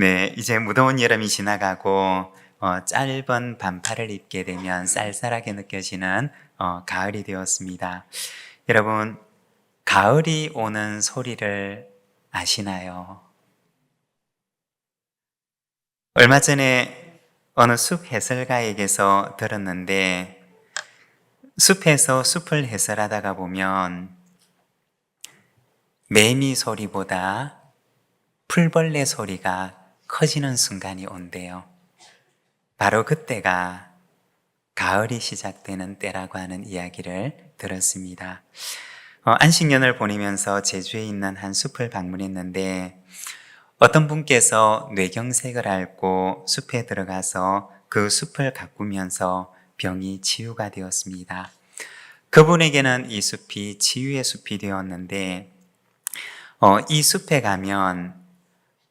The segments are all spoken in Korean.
네, 이제 무더운 여름이 지나가고 짧은 반팔을 입게 되면 쌀쌀하게 느껴지는 가을이 되었습니다. 여러분, 가을이 오는 소리를 아시나요? 얼마 전에 어느 숲 해설가에게서 들었는데, 숲에서 숲을 해설하다가 보면 매미 소리보다 풀벌레 소리가 커지는 순간이 온대요. 바로 그때가 가을이 시작되는 때라고 하는 이야기를 들었습니다. 안식년을 보내면서 제주에 있는 한 숲을 방문했는데 어떤 분께서 뇌경색을 앓고 숲에 들어가서 그 숲을 가꾸면서 병이 치유가 되었습니다. 그분에게는 이 숲이 치유의 숲이 되었는데 이 숲에 가면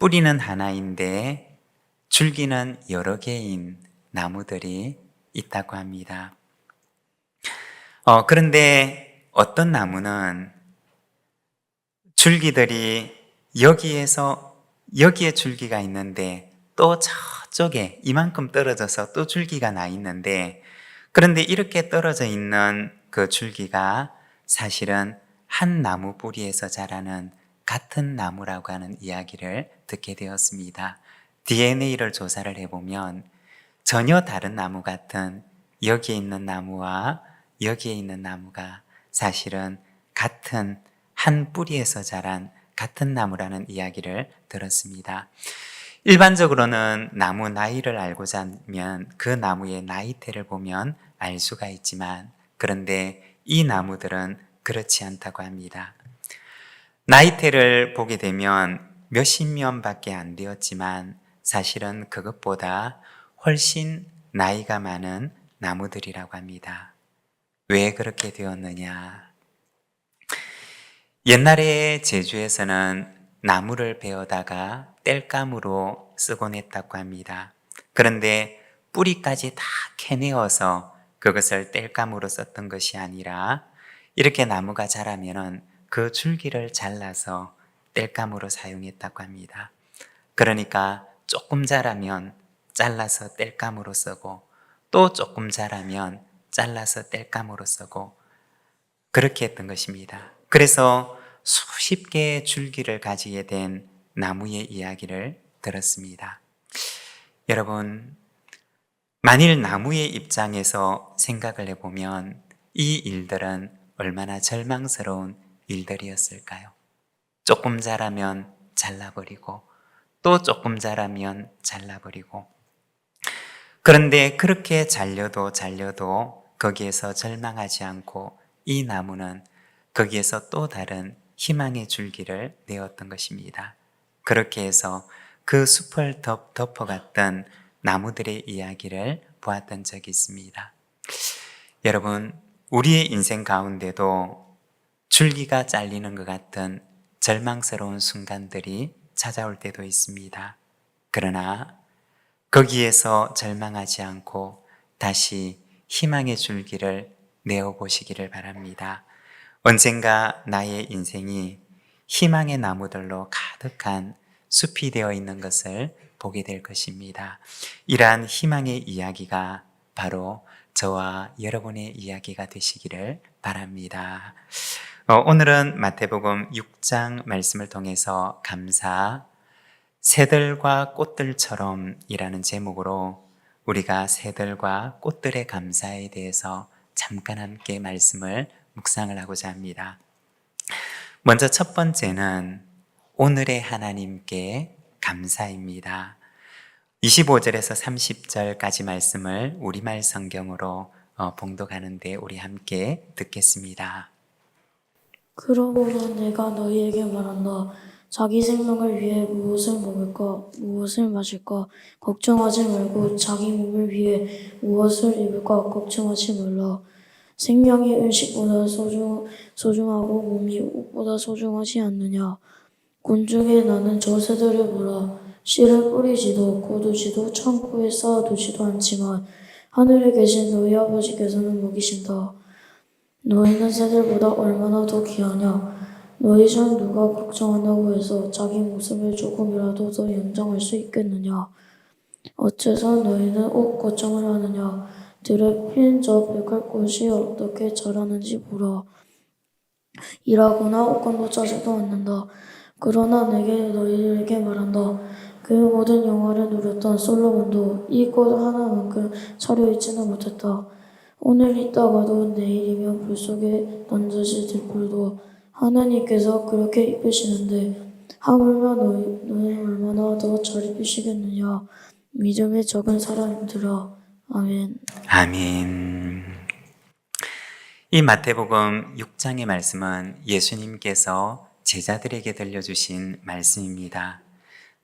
뿌리는 하나인데 줄기는 여러 개인 나무들이 있다고 합니다. 그런데 어떤 나무는 줄기들이 여기에 줄기가 있는데 또 저쪽에 이만큼 떨어져서 또 줄기가 나 있는데, 그런데 이렇게 떨어져 있는 그 줄기가 사실은 한 나무 뿌리에서 자라는 같은 나무라고 하는 이야기를 듣게 되었습니다. DNA를 조사를 해보면 전혀 다른 나무 같은 여기에 있는 나무와 여기에 있는 나무가 사실은 같은 한 뿌리에서 자란 같은 나무라는 이야기를 들었습니다. 일반적으로는 나무 나이를 알고자 하면 그 나무의 나이테를 보면 알 수가 있지만, 그런데 이 나무들은 그렇지 않다고 합니다. 나이테를 보게 되면 몇십 년밖에 안 되었지만 사실은 그것보다 훨씬 나이가 많은 나무들이라고 합니다. 왜 그렇게 되었느냐? 옛날에 제주에서는 나무를 베어다가 땔감으로 쓰곤 했다고 합니다. 그런데 뿌리까지 다 캐내어서 그것을 땔감으로 썼던 것이 아니라 이렇게 나무가 자라면은 그 줄기를 잘라서 땔감으로 사용했다고 합니다. 그러니까 조금 자라면 잘라서 땔감으로 쓰고 또 조금 자라면 잘라서 땔감으로 쓰고 그렇게 했던 것입니다. 그래서 수십 개의 줄기를 가지게 된 나무의 이야기를 들었습니다. 여러분, 만일 나무의 입장에서 생각을 해보면 이 일들은 얼마나 절망스러운 일들이었을까요? 조금 자라면 잘라버리고 또 조금 자라면 잘라버리고, 그런데 그렇게 잘려도 거기에서 절망하지 않고 이 나무는 거기에서 또 다른 희망의 줄기를 내었던 것입니다. 그렇게 해서 그 숲을 덮어갔던 나무들의 이야기를 보았던 적이 있습니다. 여러분, 우리의 인생 가운데도 줄기가 잘리는 것 같은 절망스러운 순간들이 찾아올 때도 있습니다. 그러나 거기에서 절망하지 않고 다시 희망의 줄기를 내어보시기를 바랍니다. 언젠가 나의 인생이 희망의 나무들로 가득한 숲이 되어 있는 것을 보게 될 것입니다. 이러한 희망의 이야기가 바로 저와 여러분의 이야기가 되시기를 바랍니다. 오늘은 마태복음 6장 말씀을 통해서 감사, 새들과 꽃들처럼 이라는 제목으로 우리가 새들과 꽃들의 감사에 대해서 잠깐 함께 말씀을 묵상을 하고자 합니다. 먼저 첫 번째는 오늘의 하나님께 감사입니다. 25절에서 30절까지 말씀을 우리말 성경으로 봉독하는데 우리 함께 듣겠습니다. 그러므로 내가 너희에게 말한다. 자기 생명을 위해 무엇을 먹을까, 무엇을 마실까 걱정하지 말고 자기 몸을 위해 무엇을 입을까 걱정하지 말라. 생명이 음식보다 소중하고 몸이 옷보다 소중하지 않느냐. 곤충의 나는 저 새들을 보라. 씨를 뿌리지도 거두지도 창고에 쌓아두지도 않지만 하늘에 계신 너희 아버지께서는 먹이신다. 너희는 새들보다 얼마나 더 귀하냐. 너희 중 누가 걱정한다고 해서 자기 목숨을 조금이라도 더 연장할 수 있겠느냐? 어째서 너희는 옷 걱정을 하느냐? 들에 핀 저 백합꽃이 어떻게 자라는지 보라. 일하거나 옷감도 짜지도 않는다. 그러나 내게 너희에게 말한다. 그 모든 영화를 누렸던 솔로몬도 이 꽃 하나만큼 차려입지는 못했다. 오늘 있다가도 내일이면 불 속에 던져질 들불도 하나님께서 그렇게 입히시는데 하물며 너희는 얼마나 더 잘 입히시겠느냐. 믿음이 적은 사람들아. 아멘. 아멘. 이 마태복음 6장의 말씀은 예수님께서 제자들에게 들려주신 말씀입니다.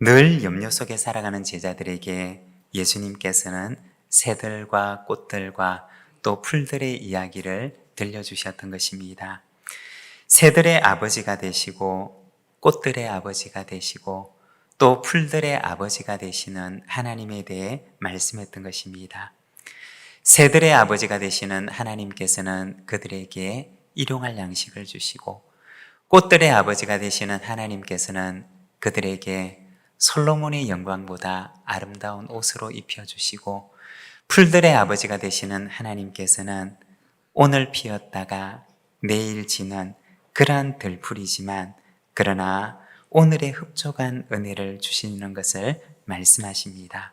늘 염려 속에 살아가는 제자들에게 예수님께서는 새들과 꽃들과 또 풀들의 이야기를 들려주셨던 것입니다. 새들의 아버지가 되시고 꽃들의 아버지가 되시고 또 풀들의 아버지가 되시는 하나님에 대해 말씀했던 것입니다. 새들의 아버지가 되시는 하나님께서는 그들에게 일용할 양식을 주시고 꽃들의 아버지가 되시는 하나님께서는 그들에게 솔로몬의 영광보다 아름다운 옷으로 입혀주시고 풀들의 아버지가 되시는 하나님께서는 오늘 피었다가 내일 지는 그러한 들풀이지만 그러나 오늘의 흡족한 은혜를 주시는 것을 말씀하십니다.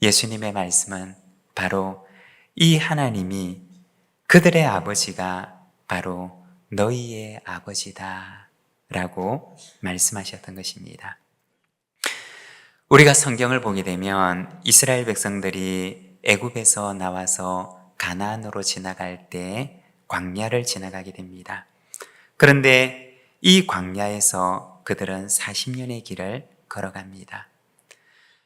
예수님의 말씀은 바로 이 하나님이 그들의 아버지가 바로 너희의 아버지다 라고 말씀하셨던 것입니다. 우리가 성경을 보게 되면 이스라엘 백성들이 애굽에서 나와서 가나안으로 지나갈 때 광야를 지나가게 됩니다. 그런데 이 광야에서 그들은 40년의 길을 걸어갑니다.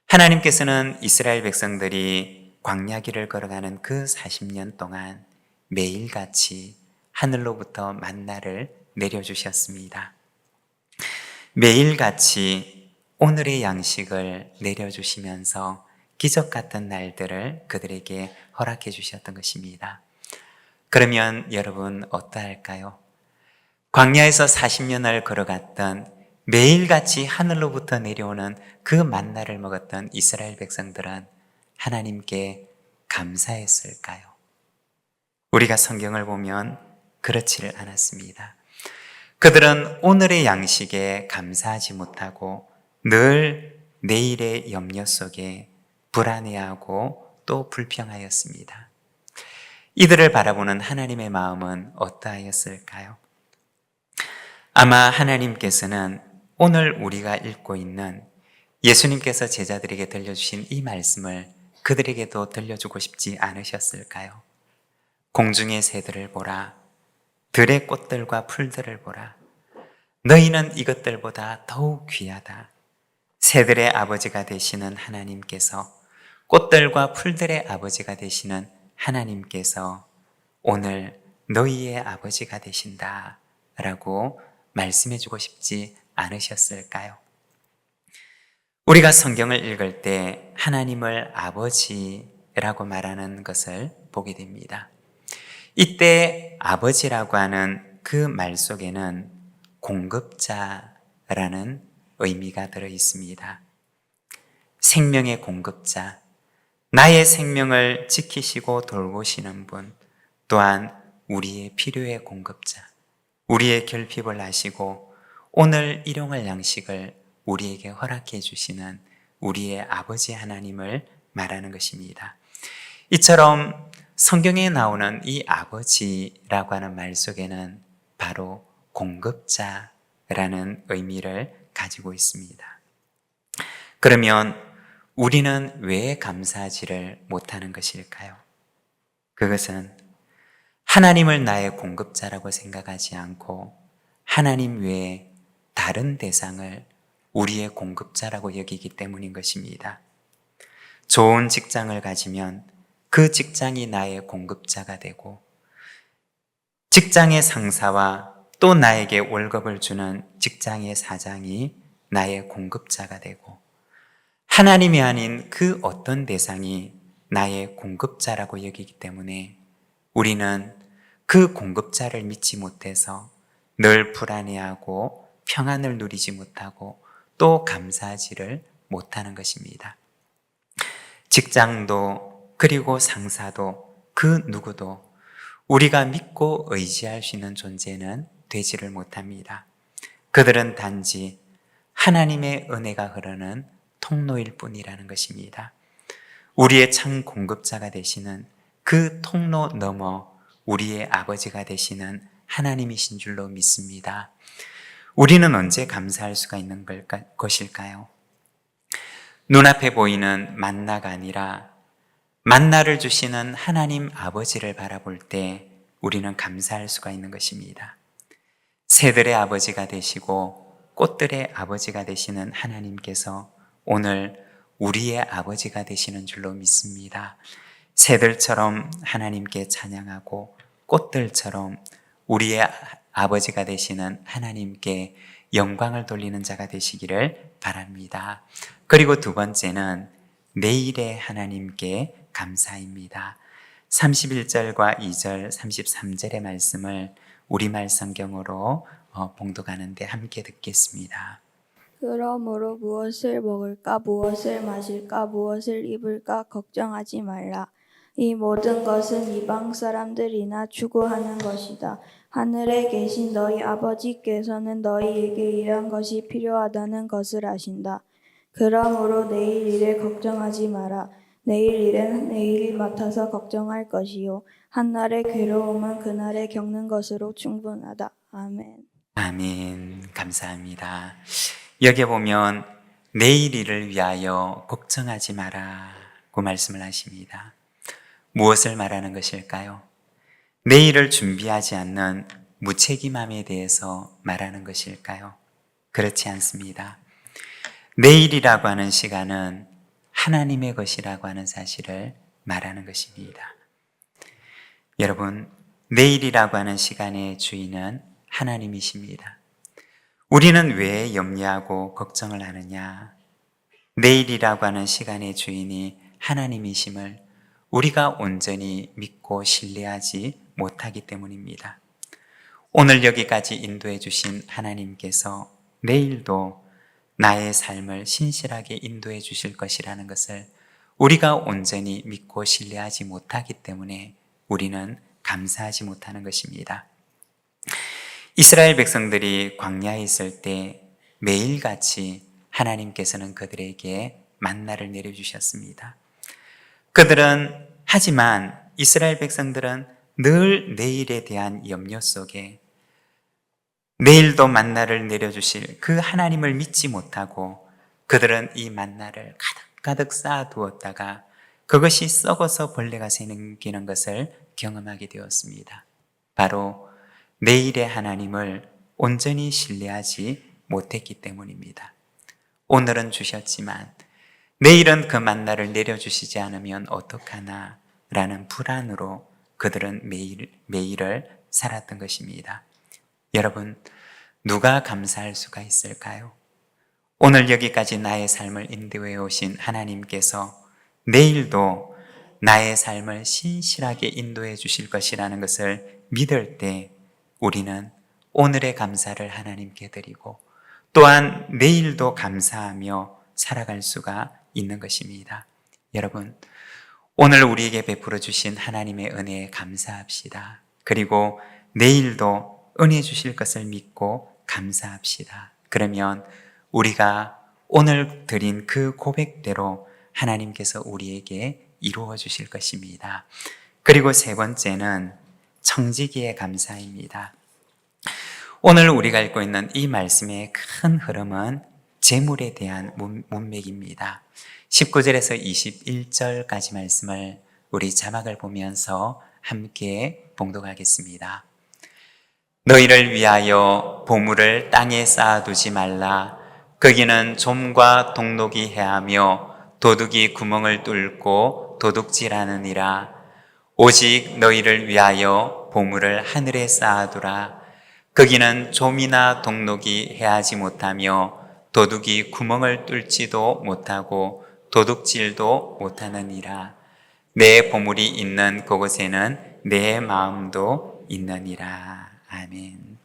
하나님께서는 이스라엘 백성들이 광야 길을 걸어가는 그 40년 동안 매일같이 하늘로부터 만나를 내려주셨습니다. 매일같이 오늘의 양식을 내려주시면서 기적 같은 날들을 그들에게 허락해 주셨던 것입니다. 그러면 여러분 어떠할까요? 광야에서 40년을 걸어갔던 매일같이 하늘로부터 내려오는 그 만나를 먹었던 이스라엘 백성들은 하나님께 감사했을까요? 우리가 성경을 보면 그렇지를 않았습니다. 그들은 오늘의 양식에 감사하지 못하고 늘 내일의 염려 속에 불안해하고 또 불평하였습니다. 이들을 바라보는 하나님의 마음은 어떠하였을까요? 아마 하나님께서는 오늘 우리가 읽고 있는 예수님께서 제자들에게 들려주신 이 말씀을 그들에게도 들려주고 싶지 않으셨을까요? 공중의 새들을 보라, 들의 꽃들과 풀들을 보라. 너희는 이것들보다 더욱 귀하다. 새들의 아버지가 되시는 하나님께서, 꽃들과 풀들의 아버지가 되시는 하나님께서 오늘 너희의 아버지가 되신다 라고 말씀해주고 싶지 않으셨을까요? 우리가 성경을 읽을 때 하나님을 아버지라고 말하는 것을 보게 됩니다. 이때 아버지라고 하는 그 말 속에는 공급자라는 의미가 들어 있습니다. 생명의 공급자, 나의 생명을 지키시고 돌보시는 분, 또한 우리의 필요의 공급자, 우리의 결핍을 아시고 오늘 일용할 양식을 우리에게 허락해 주시는 우리의 아버지 하나님을 말하는 것입니다. 이처럼 성경에 나오는 이 아버지라고 하는 말 속에는 바로 공급자라는 의미를 가지고 있습니다. 그러면 우리는 왜 감사하지를 못하는 것일까요? 그것은 하나님을 나의 공급자라고 생각하지 않고 하나님 외에 다른 대상을 우리의 공급자라고 여기기 때문인 것입니다. 좋은 직장을 가지면 그 직장이 나의 공급자가 되고 직장의 상사와 또 나에게 월급을 주는 직장의 사장이 나의 공급자가 되고 하나님이 아닌 그 어떤 대상이 나의 공급자라고 여기기 때문에 우리는 그 공급자를 믿지 못해서 늘 불안해하고 평안을 누리지 못하고 또 감사하지를 못하는 것입니다. 직장도 그리고 상사도 그 누구도 우리가 믿고 의지할 수 있는 존재는 되지를 못합니다. 그들은 단지 하나님의 은혜가 흐르는 통로일 뿐이라는 것입니다. 우리의 참 공급자가 되시는 그 통로 넘어 우리의 아버지가 되시는 하나님이신 줄로 믿습니다. 우리는 언제 감사할 수가 있는 것일까요? 눈앞에 보이는 만나가 아니라 만나를 주시는 하나님 아버지를 바라볼 때 우리는 감사할 수가 있는 것입니다. 새들의 아버지가 되시고 꽃들의 아버지가 되시는 하나님께서 오늘 우리의 아버지가 되시는 줄로 믿습니다. 새들처럼 하나님께 찬양하고 꽃들처럼 우리의 아버지가 되시는 하나님께 영광을 돌리는 자가 되시기를 바랍니다. 그리고 두 번째는 내일의 하나님께 감사입니다. 31절과 2절, 33절의 말씀을 우리말 성경으로 봉독하는데 함께 듣겠습니다. 그러므로 무엇을 먹을까, 무엇을 마실까, 무엇을 입을까 걱정하지 말라. 이 모든 것은 이방 사람들이나 추구하는 것이다. 하늘에 계신 너희 아버지께서는 너희에게 이런 것이 필요하다는 것을 아신다. 그러므로 내일 일에 걱정하지 마라. 내일 일은 내일 맡아서 걱정할 것이요. 한날의 괴로움은 그날에 겪는 것으로 충분하다. 아멘. 아멘. 감사합니다. 여기 보면 내일 일을 위하여 걱정하지 마라고 말씀을 하십니다. 무엇을 말하는 것일까요? 내일을 준비하지 않는 무책임함에 대해서 말하는 것일까요? 그렇지 않습니다. 내일이라고 하는 시간은 하나님의 것이라고 하는 사실을 말하는 것입니다. 여러분, 내일이라고 하는 시간의 주인은 하나님이십니다. 우리는 왜 염려하고 걱정을 하느냐? 내일이라고 하는 시간의 주인이 하나님이심을 우리가 온전히 믿고 신뢰하지 못하기 때문입니다. 오늘 여기까지 인도해 주신 하나님께서 내일도 나의 삶을 신실하게 인도해 주실 것이라는 것을 우리가 온전히 믿고 신뢰하지 못하기 때문에 우리는 감사하지 못하는 것입니다. 이스라엘 백성들이 광야에 있을 때 매일같이 하나님께서는 그들에게 만나를 내려주셨습니다. 하지만 이스라엘 백성들은 늘 내일에 대한 염려 속에 내일도 만나를 내려주실 그 하나님을 믿지 못하고 그들은 이 만나를 가득가득 쌓아두었다가 그것이 썩어서 벌레가 생기는 것을 경험하게 되었습니다. 바로 내일의 하나님을 온전히 신뢰하지 못했기 때문입니다. 오늘은 주셨지만 내일은 그 만나를 내려주시지 않으면 어떡하나 라는 불안으로 그들은 매일을 살았던 것입니다. 여러분, 누가 감사할 수가 있을까요? 오늘 여기까지 나의 삶을 인도해 오신 하나님께서 내일도 나의 삶을 신실하게 인도해 주실 것이라는 것을 믿을 때 우리는 오늘의 감사를 하나님께 드리고 또한 내일도 감사하며 살아갈 수가 있는 것입니다. 여러분, 오늘 우리에게 베풀어 주신 하나님의 은혜에 감사합시다. 그리고 내일도 은혜 주실 것을 믿고 감사합시다. 그러면 우리가 오늘 드린 그 고백대로 하나님께서 우리에게 이루어 주실 것입니다. 그리고 세 번째는 청지기의 감사입니다. 오늘 우리가 읽고 있는 이 말씀의 큰 흐름은 재물에 대한 문맥입니다. 19절에서 21절까지 말씀을 우리 자막을 보면서 함께 봉독하겠습니다. 너희를 위하여 보물을 땅에 쌓아두지 말라. 거기는 좀과 동록이 해하며 도둑이 구멍을 뚫고 도둑질하느니라. 오직 너희를 위하여 보물을 하늘에 쌓아두라. 거기는 좀이나 동록이 해하지 못하며 도둑이 구멍을 뚫지도 못하고 도둑질도 못하느니라. 내 보물이 있는 그곳에는 내 마음도 있느니라. 아멘.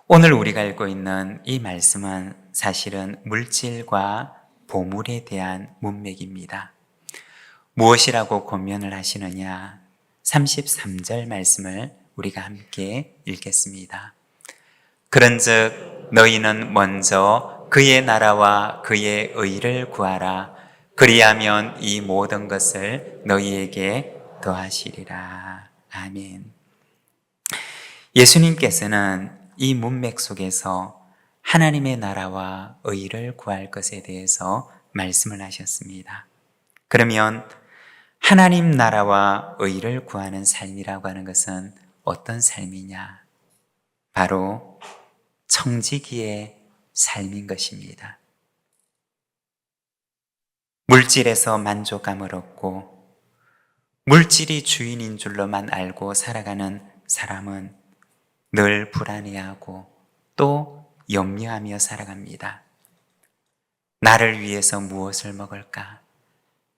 오늘 우리가 읽고 있는 이 말씀은 사실은 물질과 보물에 대한 문맥입니다. 무엇이라고 권면을 하시느냐? 33절 말씀을 우리가 함께 읽겠습니다. 그런즉 너희는 먼저 그의 나라와 그의 의를 구하라. 그리하면 이 모든 것을 너희에게 더하시리라. 아멘. 예수님께서는 이 문맥 속에서 하나님의 나라와 의를 구할 것에 대해서 말씀을 하셨습니다. 그러면 하나님 나라와 의를 구하는 삶이라고 하는 것은 어떤 삶이냐? 바로 청지기의 삶인 것입니다. 물질에서 만족감을 얻고 물질이 주인인 줄로만 알고 살아가는 사람은 늘 불안해하고 또 염려하며 살아갑니다. 나를 위해서 무엇을 먹을까?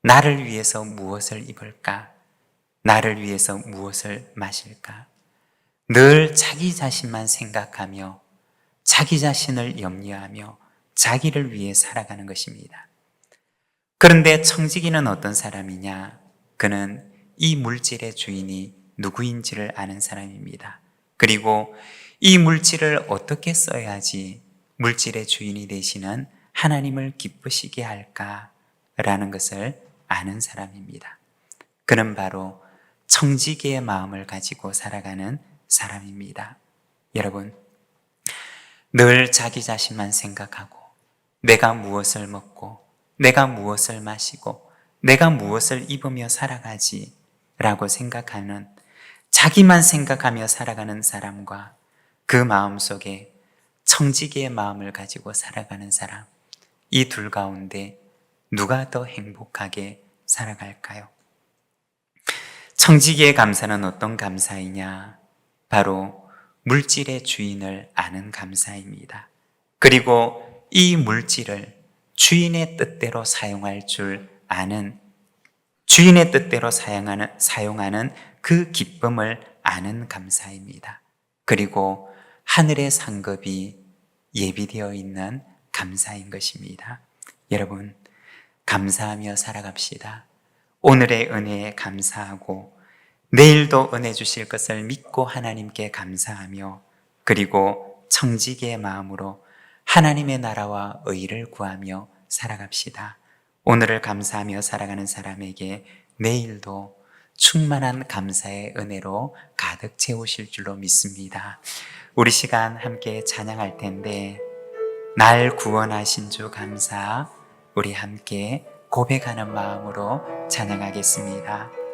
나를 위해서 무엇을 입을까? 나를 위해서 무엇을 마실까? 늘 자기 자신만 생각하며 자기 자신을 염려하며 자기를 위해 살아가는 것입니다. 그런데 청지기는 어떤 사람이냐? 그는 이 물질의 주인이 누구인지를 아는 사람입니다. 그리고 이 물질을 어떻게 써야지 물질의 주인이 되시는 하나님을 기쁘시게 할까라는 것을 아는 사람입니다. 그는 바로 청지기의 마음을 가지고 살아가는 사람입니다. 여러분, 늘 자기 자신만 생각하고 내가 무엇을 먹고 내가 무엇을 마시고 내가 무엇을 입으며 살아가지 라고 생각하는, 자기만 생각하며 살아가는 사람과 그 마음속에 청지기의 마음을 가지고 살아가는 사람, 이 둘 가운데 누가 더 행복하게 살아갈까요? 청지기의 감사는 어떤 감사이냐? 바로 물질의 주인을 아는 감사입니다. 그리고 이 물질을 주인의 뜻대로 사용할 줄 아는, 주인의 뜻대로 사용하는 그 기쁨을 아는 감사입니다. 그리고 하늘의 상급이 예비되어 있는 감사인 것입니다. 여러분, 감사하며 살아갑시다. 오늘의 은혜에 감사하고 내일도 은혜 주실 것을 믿고 하나님께 감사하며, 그리고 청지기의 마음으로 하나님의 나라와 의를 구하며 살아갑시다. 오늘을 감사하며 살아가는 사람에게 내일도 충만한 감사의 은혜로 가득 채우실 줄로 믿습니다. 우리 시간 함께 찬양할 텐데, 날 구원하신 주 감사, 우리 함께 고백하는 마음으로 찬양하겠습니다.